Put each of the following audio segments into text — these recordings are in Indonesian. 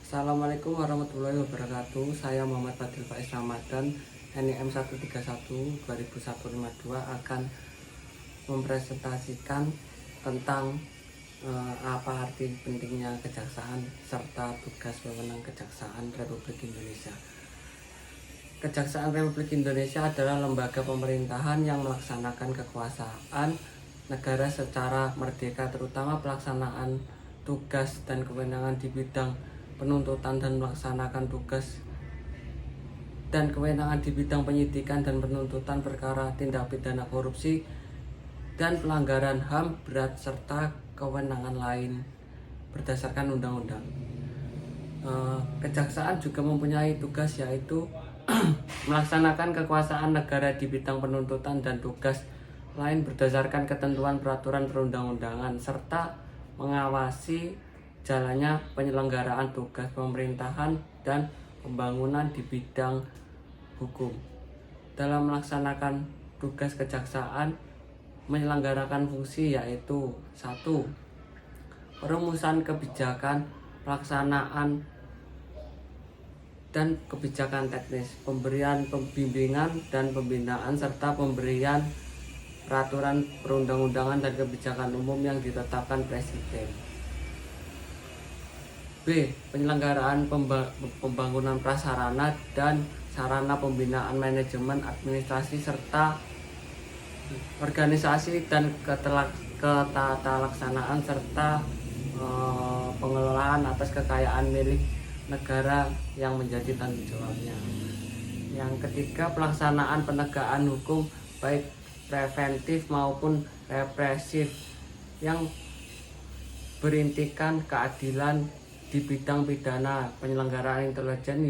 Assalamualaikum warahmatullahi wabarakatuh. Saya Muhammad Fadil Faiz Ramadan, NIM 131 20152 akan mempresentasikan tentang apa arti pentingnya kejaksaan serta tugas wewenang Kejaksaan Republik Indonesia. Kejaksaan Republik Indonesia adalah lembaga pemerintahan yang melaksanakan kekuasaan negara secara merdeka, terutama pelaksanaan tugas dan kewenangan di bidang penuntutan dan melaksanakan tugas dan kewenangan di bidang penyidikan dan penuntutan perkara tindak pidana korupsi dan pelanggaran HAM berat serta kewenangan lain berdasarkan undang-undang. Kejaksaan juga mempunyai tugas yaitu melaksanakan kekuasaan negara di bidang penuntutan dan tugas lain berdasarkan ketentuan peraturan perundang-undangan serta mengawasi jalannya penyelenggaraan tugas pemerintahan dan pembangunan di bidang hukum. Dalam melaksanakan tugas kejaksaan menyelenggarakan fungsi yaitu 1. Perumusan kebijakan, pelaksanaan dan kebijakan teknis, pemberian pembimbingan dan pembinaan serta pemberian peraturan perundang-undangan dan kebijakan umum yang ditetapkan Presiden. B. Penyelenggaraan pembangunan prasarana dan sarana, pembinaan manajemen administrasi serta organisasi dan ketatalaksanaan serta pengelolaan atas kekayaan milik negara yang menjadi tanggung jawabnya. Yang ketiga, pelaksanaan penegakan hukum baik preventif maupun represif yang berintikan keadilan di bidang pidana, penyelenggaraan intelijen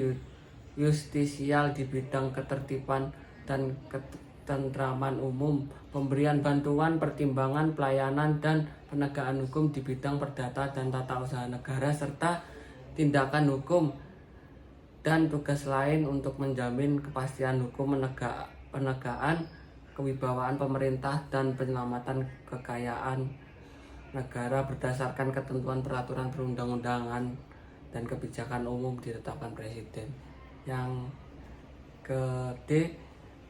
justisial di bidang ketertiban dan ketentraman umum, pemberian bantuan, pertimbangan, pelayanan, dan penegakan hukum di bidang perdata dan tata usaha negara, serta tindakan hukum dan tugas lain untuk menjamin kepastian hukum, penegakan kewibawaan pemerintah, dan penyelamatan kekayaan negara berdasarkan ketentuan peraturan perundang-undangan dan kebijakan umum ditetapkan Presiden. Yang ke D,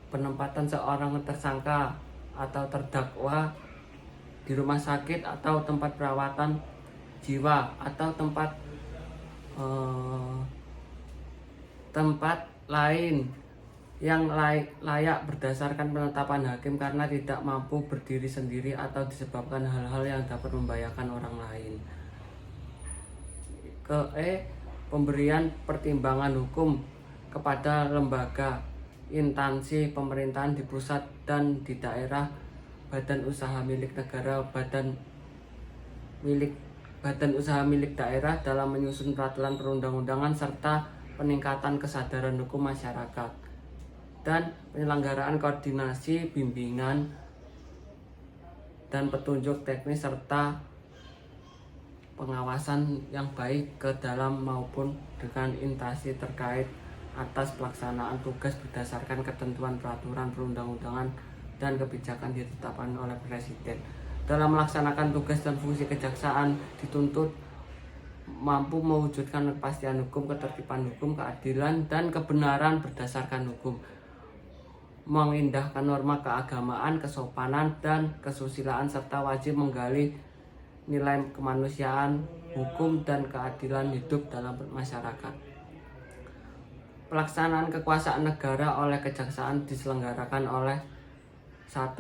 penempatan seorang tersangka atau terdakwa di rumah sakit atau tempat perawatan jiwa atau tempat lain yang layak berdasarkan penetapan hakim karena tidak mampu berdiri sendiri atau disebabkan hal-hal yang dapat membahayakan orang lain. Ke E, pemberian pertimbangan hukum kepada lembaga, instansi pemerintahan di pusat dan di daerah, badan usaha milik negara, badan usaha milik daerah dalam menyusun peraturan perundang-undangan serta peningkatan kesadaran hukum masyarakat, dan penyelenggaraan koordinasi, bimbingan, dan petunjuk teknis serta pengawasan yang baik ke dalam maupun dengan instansi terkait atas pelaksanaan tugas berdasarkan ketentuan peraturan perundang-undangan dan kebijakan ditetapkan oleh Presiden. Dalam melaksanakan tugas dan fungsi kejaksaan dituntut mampu mewujudkan kepastian hukum, ketertiban hukum, keadilan, dan kebenaran berdasarkan hukum, mengindahkan norma keagamaan, kesopanan, dan kesusilaan, serta wajib menggali nilai kemanusiaan, hukum, dan keadilan hidup dalam masyarakat. Pelaksanaan kekuasaan negara oleh kejaksaan diselenggarakan oleh 1.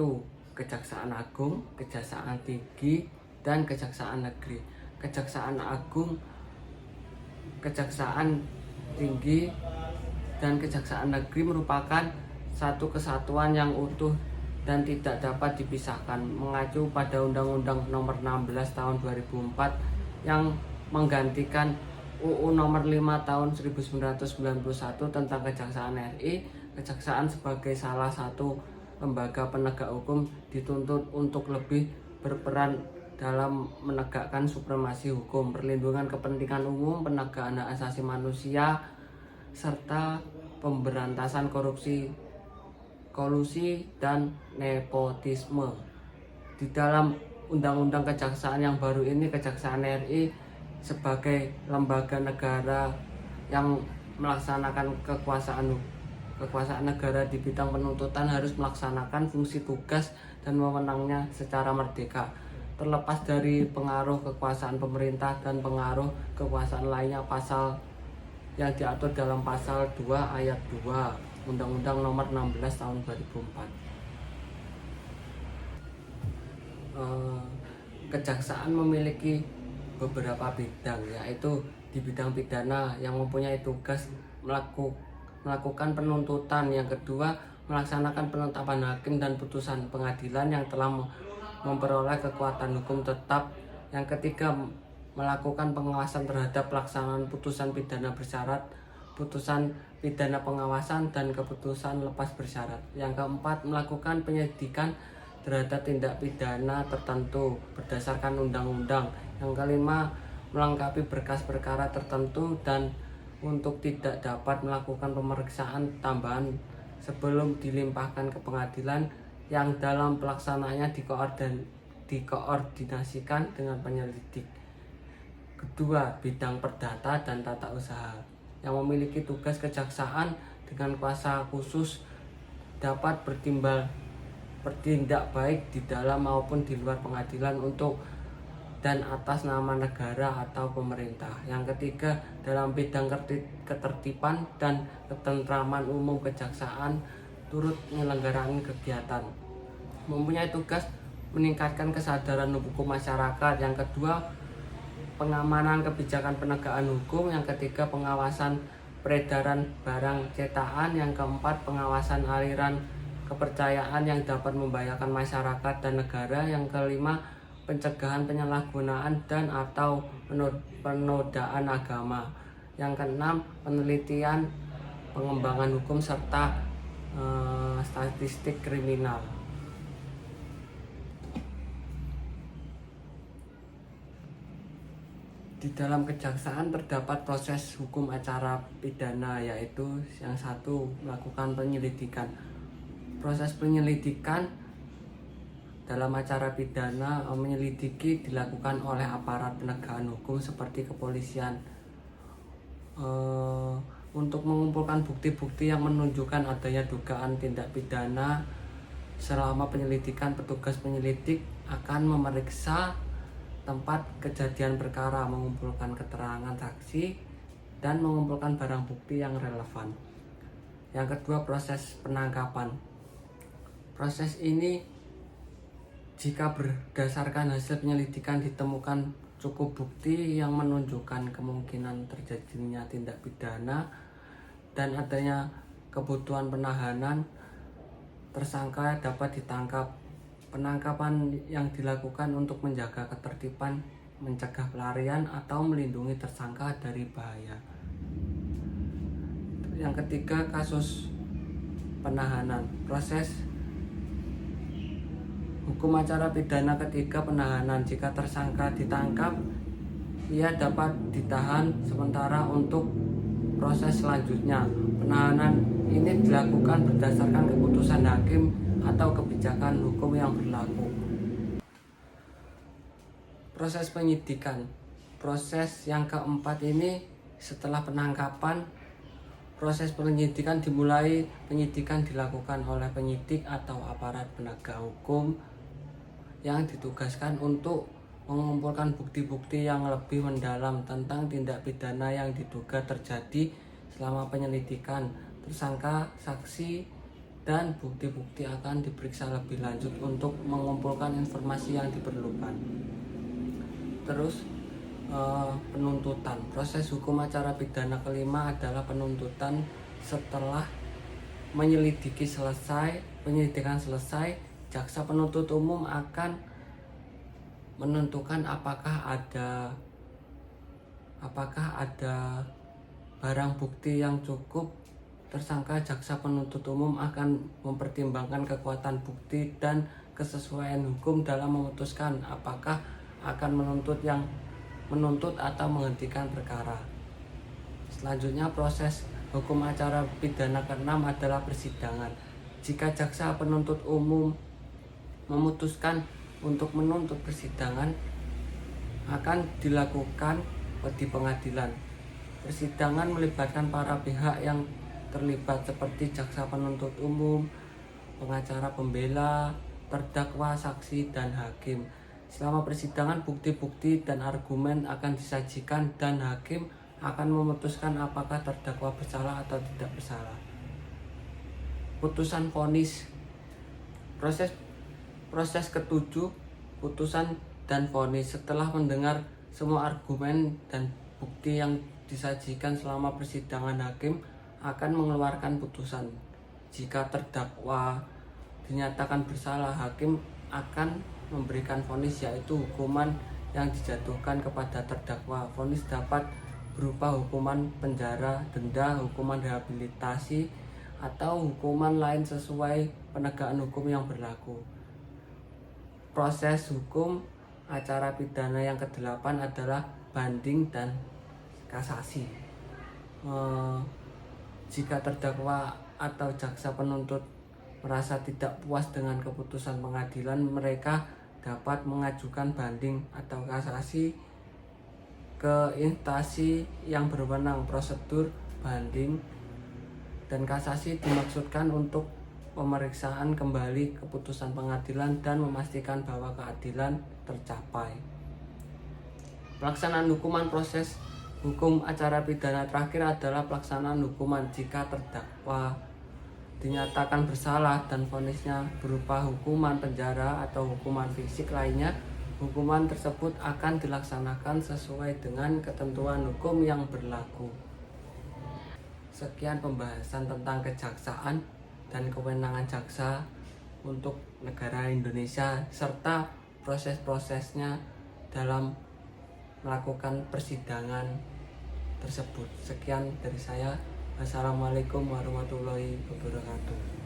Kejaksaan Agung, Kejaksaan Tinggi, dan Kejaksaan Negeri. Kejaksaan Agung, Kejaksaan Tinggi, dan Kejaksaan Negeri merupakan satu kesatuan yang utuh dan tidak dapat dipisahkan, mengacu pada Undang-Undang Nomor 16 Tahun 2004 yang menggantikan UU Nomor 5 Tahun 1991 tentang Kejaksaan RI. Kejaksaan sebagai salah satu lembaga penegak hukum dituntut untuk lebih berperan dalam menegakkan supremasi hukum, perlindungan kepentingan umum, penegakan hak asasi manusia, serta pemberantasan korupsi, kolusi, dan nepotisme. Di dalam Undang-Undang Kejaksaan yang baru ini, Kejaksaan RI sebagai lembaga negara yang melaksanakan kekuasaan negara di bidang penuntutan harus melaksanakan fungsi tugas dan wewenangnya secara merdeka, terlepas dari pengaruh kekuasaan pemerintah dan pengaruh kekuasaan lainnya. Pasal yang diatur dalam pasal 2 ayat 2 Undang-Undang Nomor 16 Tahun 2004. Kejaksaan memiliki beberapa bidang, yaitu di bidang pidana yang mempunyai tugas melakukan penuntutan, yang kedua melaksanakan penetapan hakim dan putusan pengadilan yang telah memperoleh kekuatan hukum tetap, yang ketiga melakukan pengawasan terhadap pelaksanaan putusan pidana bersyarat, putusan pidana pengawasan, dan keputusan lepas bersyarat, yang keempat melakukan penyelidikan terhadap tindak pidana tertentu berdasarkan undang-undang, yang kelima melengkapi berkas perkara tertentu dan untuk tidak dapat melakukan pemeriksaan tambahan sebelum dilimpahkan ke pengadilan, yang dalam pelaksanaannya dikoordinasikan dengan penyelidik. Kedua, bidang perdata dan tata usaha yang memiliki tugas kejaksaan dengan kuasa khusus dapat bertindak baik di dalam maupun di luar pengadilan untuk dan atas nama negara atau pemerintah. Yang ketiga, dalam bidang ketertiban dan ketentraman umum, kejaksaan turut menyelenggarakan kegiatan mempunyai tugas meningkatkan kesadaran hukum masyarakat. Yang kedua, pengamanan kebijakan penegakan hukum. Yang ketiga, pengawasan peredaran barang cetakan. Yang keempat, pengawasan aliran kepercayaan yang dapat membahayakan masyarakat dan negara. Yang kelima, pencegahan penyalahgunaan dan atau penodaan agama. Yang keenam, penelitian, pengembangan hukum serta statistik kriminal. Di dalam kejaksaan terdapat proses hukum acara pidana, yaitu yang satu, melakukan penyelidikan. Proses penyelidikan dalam acara pidana menyelidiki dilakukan oleh aparat penegakan hukum seperti kepolisian untuk mengumpulkan bukti-bukti yang menunjukkan adanya dugaan tindak pidana. Selama penyelidikan, petugas penyelidik akan memeriksa tempat kejadian perkara, mengumpulkan keterangan saksi, dan mengumpulkan barang bukti yang relevan. Yang kedua, proses penangkapan. Proses ini, jika berdasarkan hasil penyelidikan ditemukan cukup bukti yang menunjukkan kemungkinan terjadinya tindak pidana dan adanya kebutuhan penahanan, tersangka dapat ditangkap. Penangkapan yang dilakukan untuk menjaga ketertiban, mencegah pelarian, atau melindungi tersangka dari bahaya. Yang ketiga, kasus penahanan. Proses hukum acara pidana ketiga, penahanan. Jika tersangka ditangkap, ia dapat ditahan sementara untuk proses selanjutnya. Penahanan ini dilakukan berdasarkan keputusan hakim atau kebijakan hukum yang berlaku. Proses penyidikan. Proses yang keempat ini, setelah penangkapan, proses penyidikan dimulai. Penyidikan dilakukan oleh penyidik atau aparat penegak hukum yang ditugaskan untuk mengumpulkan bukti-bukti yang lebih mendalam tentang tindak pidana yang diduga terjadi selama penyelidikan. Tersangka, saksi, dan bukti-bukti akan diperiksa lebih lanjut untuk mengumpulkan informasi yang diperlukan. Terus penuntutan. Proses hukum acara pidana kelima adalah penuntutan. Setelah penyelidikan selesai, jaksa penuntut umum akan menentukan apakah ada barang bukti yang cukup. Tersangka, jaksa penuntut umum akan mempertimbangkan kekuatan bukti dan kesesuaian hukum dalam memutuskan apakah akan menuntut atau menghentikan perkara. Selanjutnya, proses hukum acara pidana keenam adalah persidangan. Jika jaksa penuntut umum memutuskan untuk menuntut, persidangan akan dilakukan di pengadilan. Persidangan melibatkan para pihak yang terlibat seperti jaksa penuntut umum, pengacara pembela, terdakwa, saksi, dan hakim. Selama persidangan, bukti-bukti dan argumen akan disajikan dan hakim akan memutuskan apakah terdakwa bersalah atau tidak bersalah. Putusan vonis. Proses ketujuh, putusan dan vonis. Setelah mendengar semua argumen dan bukti yang disajikan selama persidangan, hakim akan mengeluarkan putusan. Jika terdakwa dinyatakan bersalah, hakim akan memberikan vonis, yaitu hukuman yang dijatuhkan kepada terdakwa. Vonis dapat berupa hukuman penjara, denda, hukuman rehabilitasi, atau hukuman lain sesuai penegakan hukum yang berlaku. Proses hukum acara pidana yang ke-8 adalah banding dan kasasi. Jika terdakwa atau jaksa penuntut merasa tidak puas dengan keputusan pengadilan, mereka dapat mengajukan banding atau kasasi ke instansi yang berwenang. Prosedur banding dan kasasi dimaksudkan untuk pemeriksaan kembali keputusan pengadilan dan memastikan bahwa keadilan tercapai. Pelaksanaan hukuman. Proses hukum acara pidana terakhir adalah pelaksanaan hukuman. Jika terdakwa dinyatakan bersalah dan vonisnya berupa hukuman penjara atau hukuman fisik lainnya, hukuman tersebut akan dilaksanakan sesuai dengan ketentuan hukum yang berlaku. Sekian pembahasan tentang kejaksaan dan kewenangan jaksa untuk negara Indonesia serta proses-prosesnya dalam melakukan persidangan tersebut. Sekian dari saya. Assalamualaikum warahmatullahi wabarakatuh.